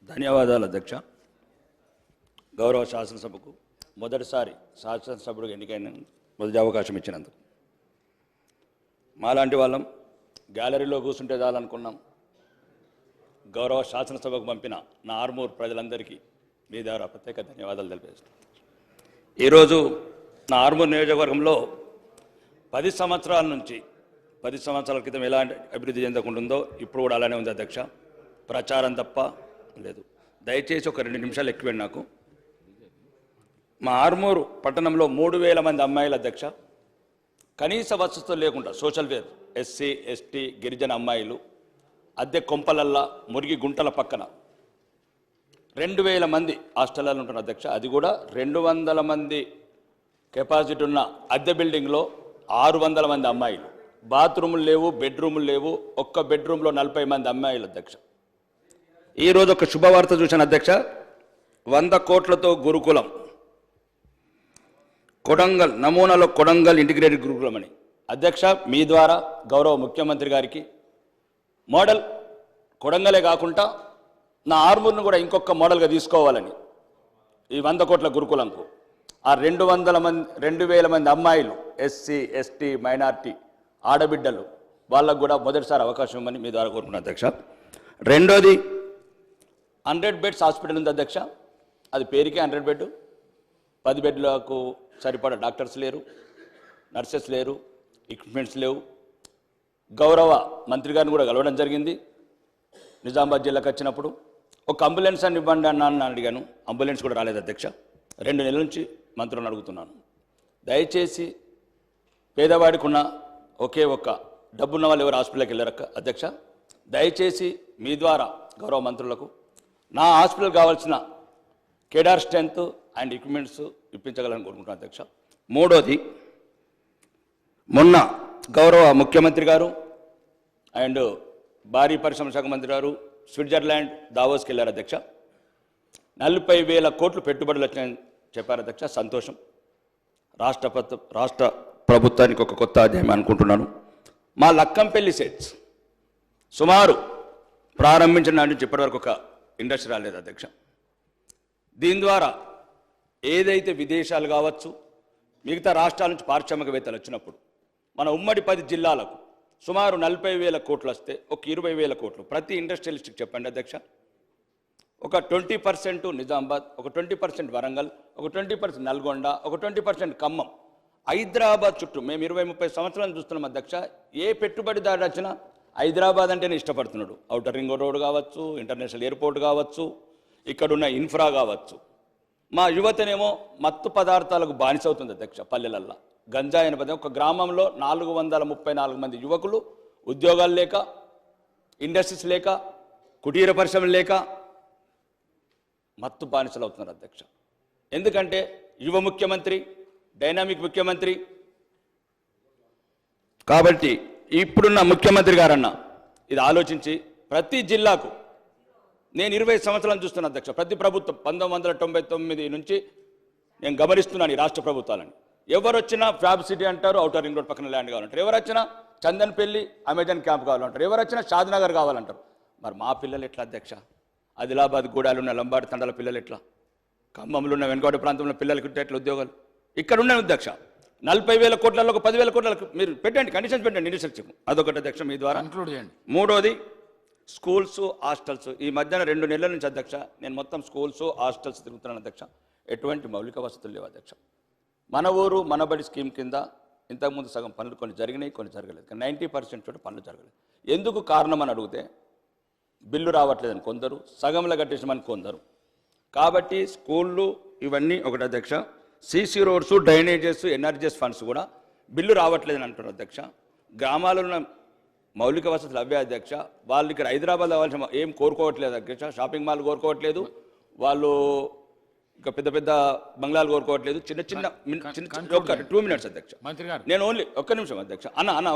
ధన్యవాదాలు అధ్యక్ష. గౌరవ శాసనసభకు మొదటిసారి శాసనసభ్యుడిగా ఎన్నికైన మొదటి అవకాశం ఇచ్చినందుకు మాలాంటి వాళ్ళం గ్యాలరీలో కూర్చుంటే చాలనుకున్నాం. గౌరవ శాసనసభకు పంపిన నా ఆర్మూర్ ప్రజలందరికీ మీ ద్వారా ప్రత్యేక ధన్యవాదాలు తెలియజేస్తున్నాను. ఈరోజు నా ఆర్మూర్ నియోజకవర్గంలో 10 సంవత్సరాల క్రితం ఎలాంటి అభివృద్ధి చెందకుంటుందో ఇప్పుడు కూడా అలానే ఉంది అధ్యక్ష. ప్రచారం తప్ప లేదు. దయచేసి ఒక 2 నిమిషాలు ఎక్కువండి నాకు. మా ఆర్మూరు పట్టణంలో 3000 మంది అమ్మాయిల అధ్యక్ష కనీస వసతులు లేకుండా సోషల్ వేర్ ఎస్సీ ఎస్టీ గిరిజన అమ్మాయిలు అద్దె కొంపలల్లా మురిగి గుంటల పక్కన 2000 మంది హాస్టల్లో ఉంటున్న అధ్యక్ష. అది కూడా 200 మంది కెపాసిటీ ఉన్న అద్దె బిల్డింగ్లో 600 మంది అమ్మాయిలు. బాత్రూములు లేవు, బెడ్రూములు లేవు. ఒక్క బెడ్రూమ్లో 40 మంది అమ్మాయిలు అధ్యక్ష. ఈరోజు ఒక శుభవార్త చూశాను అధ్యక్ష. 100 కోట్లతో గురుకులం కొడంగల్ నమూనాలో కొడంగల్ ఇంటిగ్రేటెడ్ గురుకులం అని అధ్యక్ష మీ ద్వారా గౌరవ ముఖ్యమంత్రి గారికి మోడల్ కొడంగలే కాకుండా నా ఆర్మూర్ను కూడా ఇంకొక మోడల్గా తీసుకోవాలని ఈ 100 కోట్ల గురుకులంకు ఆ 200 మంది అమ్మాయిలు ఎస్సీ ఎస్టీ మైనార్టీ ఆడబిడ్డలు వాళ్ళకు కూడా మొదటిసారి అవకాశం ఇవ్వమని మీ ద్వారా కోరుకున్నాను అధ్యక్ష. రెండోది 100 బెడ్స్ హాస్పిటల్ ఉంది అధ్యక్ష. అది పేరుకే 100 బెడ్. 10 బెడ్లకు సరిపడా డాక్టర్స్ లేరు, నర్సెస్ లేరు, ఎక్విప్మెంట్స్ లేవు. గౌరవ మంత్రి గారిని కూడా కలవడం జరిగింది నిజామాబాద్ జిల్లాకు వచ్చినప్పుడు. ఒక అంబులెన్స్ అని ఇవ్వండి అన్న అడిగాను. అంబులెన్స్ కూడా రాలేదు అధ్యక్ష. 2 నెలల నుంచి మంత్రులను అడుగుతున్నాను. దయచేసి పేదవాడికి ఉన్న ఒకే ఒక్క డబ్బున్న వాళ్ళు ఎవరు హాస్పిటల్కి వెళ్ళారక్క అధ్యక్ష. దయచేసి మీ ద్వారా గౌరవ మంత్రులకు నా హాస్పిటల్ కావాల్సిన కేడార్ స్ట్రెంత్ అండ్ ఎక్విప్మెంట్స్ ఇప్పించగలని కోరుకుంటున్నాను అధ్యక్ష. మూడోది, మొన్న గౌరవ ముఖ్యమంత్రి గారు అండ్ భారీ పరిశ్రమ శాఖ మంత్రి గారు స్విట్జర్లాండ్ దావోస్కి వెళ్ళారు అధ్యక్ష. 40,000 కోట్లు పెట్టుబడులు వచ్చాయని చెప్పారు అధ్యక్ష. సంతోషం. రాష్ట్ర ప్రభుత్వానికి ఒక కొత్త అధ్యాయం అనుకుంటున్నాను. మా లక్కంపల్లి సెట్స్ సుమారు ప్రారంభించిన నాటి నుంచి ఇప్పటివరకు ఒక ఇండస్ట్రీ రాలేదు అధ్యక్ష. దీని ద్వారా ఏదైతే విదేశాలు కావచ్చు మిగతా రాష్ట్రాల నుంచి పారిశ్రామికవేత్తలు వచ్చినప్పుడు మన ఉమ్మడి 10 జిల్లాలకు సుమారు 40,000 కోట్లు వస్తే ఒక 20,000 కోట్లు ప్రతి ఇండస్ట్రియలిస్ట్కి చెప్పండి అధ్యక్ష. ఒక 20% నిజామాబాద్, ఒక 20% వరంగల్, ఒక 20% నల్గొండ, ఒక 20% ఖమ్మం. హైదరాబాద్ చుట్టూ మేము 20-30 సంవత్సరాలు చూస్తున్నాం అధ్యక్ష. ఏ పెట్టుబడిదారు వచ్చినా హైదరాబాద్ అంటేనే ఇష్టపడుతున్నాడు. ఔటర్ రింగ్ రోడ్ కావచ్చు, ఇంటర్నేషనల్ ఎయిర్పోర్ట్ కావచ్చు, ఇక్కడున్న ఇన్ఫ్రా కావచ్చు. మా యువతనేమో మత్తు పదార్థాలకు బానిసవుతుంది అధ్యక్ష. పల్లెలల్లో గంజాయి అనే పదం. ఒక గ్రామంలో 434 మంది యువకులు ఉద్యోగాలు లేక, ఇండస్ట్రీస్ లేక, కుటీర పరిశ్రమలు లేక మత్తు బానిసలు అవుతున్నారు అధ్యక్ష. ఎందుకంటే యువ ముఖ్యమంత్రి, డైనామిక్ ముఖ్యమంత్రి. కాబట్టి ఇప్పుడున్న ముఖ్యమంత్రి గారన్న ఇది ఆలోచించి ప్రతి జిల్లాకు, నేను 20 సంవత్సరాలు చూస్తున్నా అధ్యక్ష. ప్రతి ప్రభుత్వం 1999 నుంచి నేను గమనిస్తున్నాను ఈ రాష్ట్ర ప్రభుత్వాలని. ఎవరు వచ్చినా ఫ్యాబ్ సిటీ అంటారు, ఔటర్ రింగ్ రోడ్ పక్కన ల్యాండ్ కావాలంటారు. ఎవరు వచ్చినా చందన్పల్లి అమెజాన్ క్యాంప్ కావాలంటారు. ఎవరు వచ్చినా షాద్నగర్ కావాలంటారు. మరి మా పిల్లలు ఎట్లా అధ్యక్ష? ఆదిలాబాద్ గూడాలు ఉన్న లంబాడి తండాల పిల్లలు ఎట్లా? ఖమ్మంలో ఉన్న వెనుకబడి ప్రాంతంలో పిల్లలకి ఎట్లా ఉద్యోగాలు? ఇక్కడ ఉన్న అధ్యక్ష 40,000 కోట్లలో ఒక 10,000 కోట్లకు మీరు పెట్టండి, కండిషన్స్ పెట్టండి ఇండస్ట్రీ. అదొకటి అధ్యక్ష మీ ద్వారా ఇంక్లూడ్ చేయండి. మూడోది స్కూల్స్, హాస్టల్స్. ఈ మధ్యన 2 నెలల నుంచి అధ్యక్ష నేను మొత్తం స్కూల్స్, హాస్టల్స్ తిరుగుతున్నాను అధ్యక్ష. ఎటువంటి మౌలిక వసతులు లేవు అధ్యక్ష. మన ఊరు మనబడి స్కీమ్ కింద ఇంతకుముందు సగం పనులు కొన్ని జరిగినాయి, కొన్ని జరగలేదు. 90% చోట పనులు జరగలేదు. ఎందుకు కారణం అని అడిగితే బిల్లు రావట్లేదని కొందరు, సగంలో కట్టేసామని కొందరు. కాబట్టి స్కూళ్ళు ఇవన్నీ ఒకటి అధ్యక్ష. CC roads, drainages, NREGS funds కూడా బిల్లు రావట్లేదని అంటున్నారు అధ్యక్ష. గ్రామాలలో ఉన్న మౌలిక వసతులు అవే అధ్యక్ష. వాళ్ళు ఇక్కడ హైదరాబాద్ అవ్వాల్సిన ఏం కోరుకోవట్లేదు అధ్యక్ష. షాపింగ్ మాల్ కోరుకోవట్లేదు, వాళ్ళు ఇంకా పెద్ద పెద్ద బంగ్లాలు కోరుకోవట్లేదు. చిన్న 2 మినిట్స్ అధ్యక్ష. నేను ఓన్లీ ఒక్క నిమిషం అధ్యక్ష.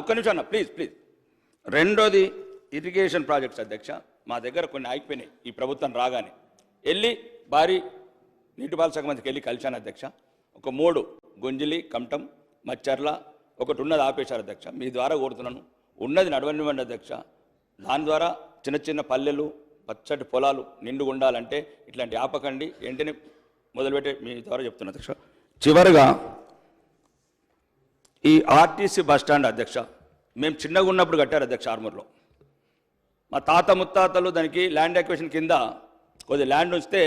ఒక్క నిమిషం అన్న ప్లీజ్. రెండోది ఇరిగేషన్ ప్రాజెక్ట్స్ అధ్యక్ష. మా దగ్గర కొన్ని ఆగిపోయినాయి. ఈ ప్రభుత్వం రాగానే వెళ్ళి భారీ నీటిపారుదల శాఖ మంత్రికి వెళ్ళి కలిశాను అధ్యక్ష. ఒక 3 గుంజిలి, కమటం, మచ్చర్ల ఒకటి ఉన్నది ఆపేశారు అధ్యక్ష. మీ ద్వారా కోరుతున్నాను ఉన్నది నడవనివ్వండి అధ్యక్ష. దాని ద్వారా చిన్న చిన్న పల్లెలు, పచ్చటి పొలాలు నిండుగా ఉండాలంటే ఇట్లాంటి ఆపకండి, వెంటనే మొదలుపెట్టే మీ ద్వారా చెప్తున్నా అధ్యక్ష. చివరిగా ఈ ఆర్టీసీ బస్టాండ్ అధ్యక్ష, మేము చిన్నగా ఉన్నప్పుడు కట్టారు అధ్యక్ష ఆర్మూర్లో. మా తాత ముత్తాతలు దానికి ల్యాండ్ ఎక్వేషన్ కింద కొద్ది ల్యాండ్ ఉంచితే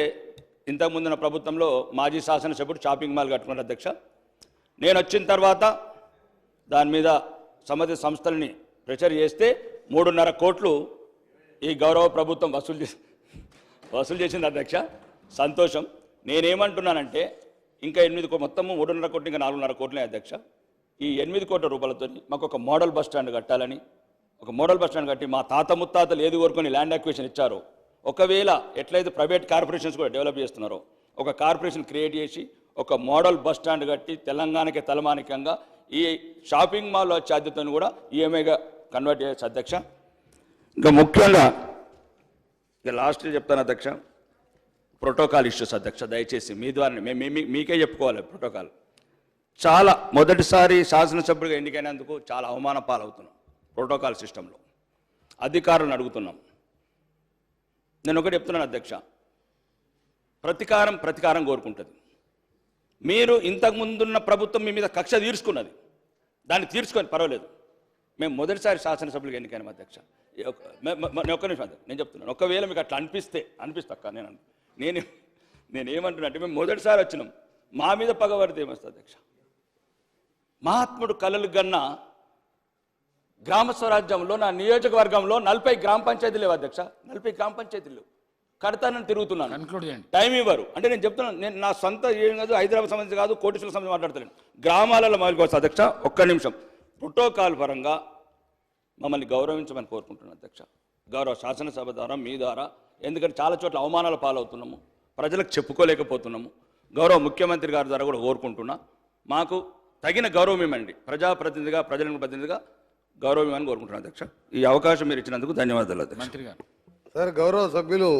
ఇంతకుముందున్న ప్రభుత్వంలో మాజీ శాసనసభ్యుడు షాపింగ్ మాల్ కట్టుకున్నారు అధ్యక్ష. నేను వచ్చిన తర్వాత దాని మీద సంబంధిత సంస్థలని ప్రెషర్ చేస్తే 3.5 కోట్లు ఈ గౌరవ ప్రభుత్వం వసూలు చేసింది అధ్యక్ష. సంతోషం. నేనేమంటున్నానంటే ఇంకా 8 మొత్తము 3.5 కోట్లు ఇంకా 4.5 కోట్లే అధ్యక్ష. ఈ 8 కోట్ల రూపాయలతో మాకు ఒక మోడల్ బస్ స్టాండ్ కట్టాలని, ఒక మోడల్ బస్ స్టాండ్ కట్టి మా తాత ముత్తాతలు ఏది కోరుకొని ల్యాండ్ అక్విజిషన్ ఇచ్చారో, ఒకవేళ ఎట్లయితే ప్రైవేట్ కార్పొరేషన్స్ కూడా డెవలప్ చేస్తున్నారో ఒక కార్పొరేషన్ క్రియేట్ చేసి ఒక మోడల్ బస్ స్టాండ్ కట్టి తెలంగాణకి తలమానికంగా ఈ షాపింగ్ మాల్ వచ్చే బాధ్యతను కూడా ఈఎంఐగా కన్వర్ట్ చేయొచ్చు అధ్యక్ష. ఇంకా ముఖ్యంగా ఇక లాస్ట్ చెప్తాను అధ్యక్ష, ప్రోటోకాల్ ఇష్యూస్ అధ్యక్ష. దయచేసి మీ ద్వారా మీకే చెప్పుకోవాలి. ప్రోటోకాల్ చాలా మొదటిసారి శాసనసభ్యుడిగా ఎన్నికైనందుకు చాలా అవమాన పాలవుతున్నాం. ప్రోటోకాల్ సిస్టంలో అధికారులను అడుగుతున్నాం. నేను ఒకటి చెప్తున్నాను అధ్యక్ష, ప్రతీకారం కోరుకుంటుంది. మీరు ఇంతకుముందున్న ప్రభుత్వం మీ మీద కక్ష తీర్చుకున్నది, దాన్ని తీర్చుకొని పర్వాలేదు. మేము మొదటిసారి శాసనసభ్యులుగా ఎన్నికైనాం అధ్యక్ష. ఒక్క నిమిషం అధ్యక్ష, నేను చెప్తున్నాను. ఒకవేళ మీకు అట్లా అనిపిస్తా అక్క, నేనేమంటున్నా అంటే మేము మొదటిసారి వచ్చినాం, మా మీద పగబడితే ఏమొస్తుంది అధ్యక్ష? మహాత్ముడు కలలు గన్న గ్రామ స్వరాజ్యంలో నా నియోజకవర్గంలో 40 గ్రామ పంచాయతీలు లేవు అధ్యక్ష. 40 గ్రామ పంచాయతీలు కడతానని తిరుగుతున్నాను, టైం ఇవ్వరు. అంటే నేను చెప్తున్నాను, నేను నా సొంత ఏం కాదు, హైదరాబాద్ సంబంధించి కాదు, కోటేశ్వర సంబంధించి మాట్లాడతాను. గ్రామాలలో మొదలుకోవచ్చు అధ్యక్ష. ఒక్క నిమిషం. ప్రోటోకాల్ పరంగా మమ్మల్ని గౌరవించమని కోరుకుంటున్నాను అధ్యక్ష, గౌరవ శాసనసభ ద్వారా మీ ద్వారా. ఎందుకంటే చాలా చోట్ల అవమానాల పాలవుతున్నాము, ప్రజలకు చెప్పుకోలేకపోతున్నాము. గౌరవ ముఖ్యమంత్రి గారి ద్వారా కూడా కోరుకుంటున్నా, మాకు తగిన గౌరవం ఇవ్వండి. ప్రజాప్రతినిధిగా, ప్రజల ప్రతినిధిగా గౌరవం ఇవ్వని కోరుకుంటున్నాను అధ్యక్ష. ఈ అవకాశం మీరు ఇచ్చినందుకు ధన్యవాదాలు అధ్యక్ష. మంత్రి గారు. సార్, గౌరవ సభ్యులు